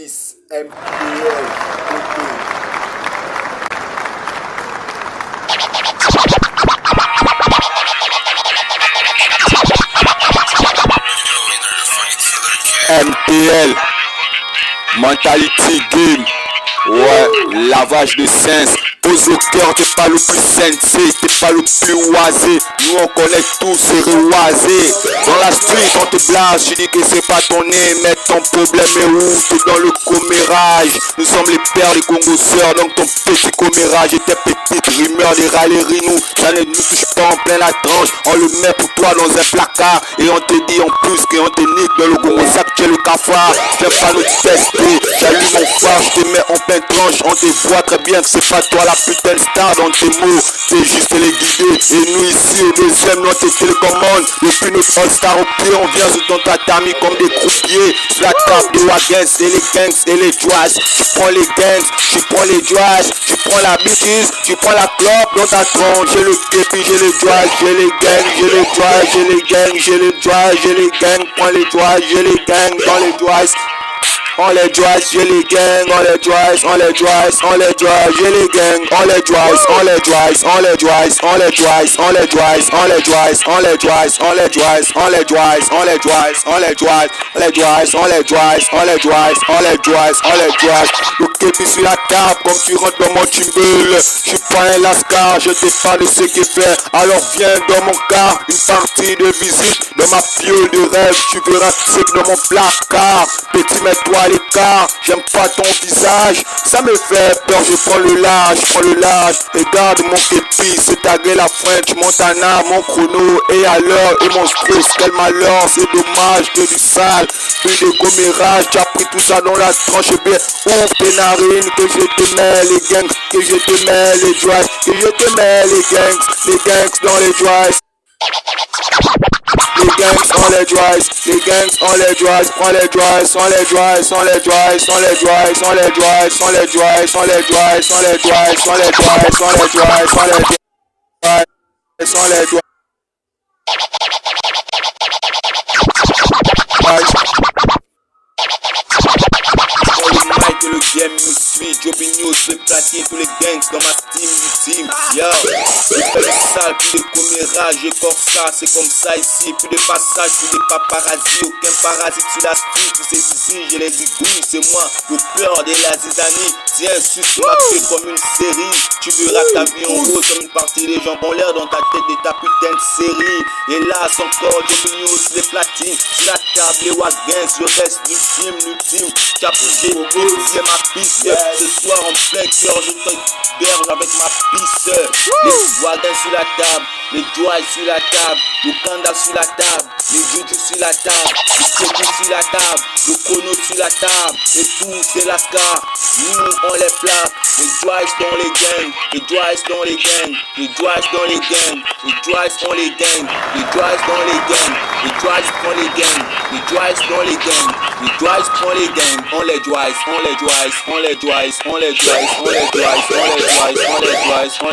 Fils MPL. MPL, Mentality Game, ouais, lavage de sens. Pose au cœur, t'es pas le plus sensé, t'es pas le plus oisé. Nous on connaît tous ces réoisés. Dans la street on te blase, tu dis que c'est pas ton nez, mais ton problème est où? T'es dans le commérage. Nous sommes les pères, les congosseurs, donc ton petit commérage et tes petites rumeurs, des râleries, nous, ça ne nous touche pas en plein la tranche. On le met pour toi dans un placard et on te dit en plus qu'on te nique dans le gongo sac, tu es le cafard. Viens pas nous tester, j'allume mon phare, je te mets en pleine tranche. On te voit très bien que c'est pas toi la putain de star dans tes mots, c'est juste les guider. Et nous ici au deuxième, on te télécommande. Depuis notre all-star au pied, on vient sur ton tatami comme des croupiers. Sur la table des wagens et les gangs et les joies. Tu prends les gangs, tu prends les joies, tu prends la bitches, tu prends la clope dans ta tronche. J'ai le képi, j'ai les joies, j'ai les gangs, j'ai les joies, j'ai les gangs, j'ai les joies, j'ai les gangs. Prends les joies, j'ai les gangs dans les joies. On les joies, j'ai les gangs, on les joies, on les joies, on les joies, j'ai les gangs, on les joies, on les joies, on les joies, on les joies, on les joies, on les joies, on les joies, on les joies, on les joies, on les joies, on les joies, on les joies, on les joies, on les joies, on les joies, on les joies. Le képi sur la table comme tu rentres dans mon tumbule. Je suis pas un lascar, je t'ai pas de ce qu'il fait. Alors viens dans mon car, une partie de visite dans ma piole de rêve. Tu verras c'est dans mon placard. Petit mets-toi à l'écart, j'aime pas ton visage, ça me fait peur, je prends le large, regarde mon képi, c'est tagué la French Montana, mon chrono et à l'heure, et mon stress, quel malheur, c'est dommage, que du sale, plus de commérage, tu as pris tout ça dans la tranche, bien, ouvre tes narines, que je te mets les gangs, que je te mets les joies, que je te mets les gangs dans les joies. Les gangs, on les joies, les gangs, on les joies, prends les joies, on les joies, on les joies, on les joies, on les joies, on les joies, on les joies, on les joies, on les joies, on les joies, on les joies, on les joies. Que le game nous suit, Jobinho se platine tous les gangs dans ma team, yo, je fais le sale, plus de commérage, je corps ça, c'est comme ça ici, plus de passage, plus de paparazzi, aucun parasite sur la street, tous ces zizi, j'ai les bigouilles, c'est moi, le peur de la zizanie, tiens, suce ma fait comme une série, tu verras ta vie en rose comme une partie des jambes en l'air dans ta tête de ta putain de série, et là, son corps, Jobinho sur les platines, sur la table, les wagens, je reste l'ultime, tu as bougé, c'est ma piste, ce soir en plein cœur je t'héberge avec ma piste. Les wagons sur la table, les joies sur la table, le kanda sur la table, les juju sur la table, le képi sur la table, le chrono sur la table, et tout c'est la car. Nous on les plaque, les joies dans les gangs, les joies dans les gangs, les joies dans les gangs, les joies dans les gangs, les joies dans les gangs, les joies dans les gangs, les joies dans les gangs, les joies dans les gangs, on les joies, on les joies, on les joies, on les joies, on les joies, on les joies, on les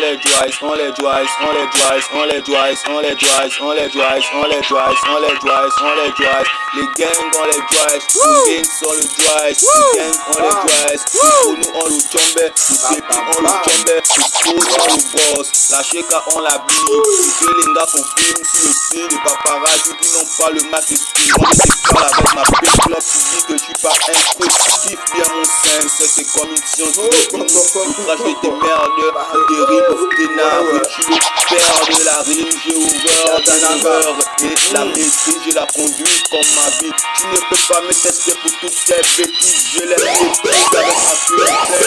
joies, on les joies, on les joies, on les joies, on les joies, on les joies, on les joies, on les joies, on les joies, on les joies, les gangs on les joies, les gangs on les joies, les gangs on les joies, pour nous on le tombe, le képi on le tombe, le coach on le boss, la cheka on la bille, que les gars qu'on filme sur le style, les paparazzi qui n'ont pas le marketing, on se parle avec ma page club, tu dis que je suis pas un coach, kiffe bien mon sein, c'est comme une science de l'ouvrage de tes merdes, des rimes, des naves, je suis le père de la rime, j'ai ouvert d'un aveur, et la maîtrise, je la conduis comme ma vie, tu ne peux pas me tester pour toutes ces bêtises, je les méprise avec ma pureté,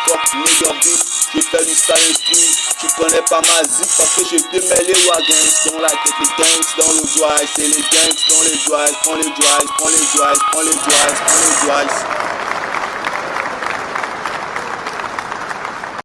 fuck nigga beat, je fais du sale esprit, tu connais pas ma zik parce que je te mets les wagons dans la tête, les gangs dans le joie, c'est les gangs dans les joies, prends les joies, prends les joies, prends les joies, prends les joies.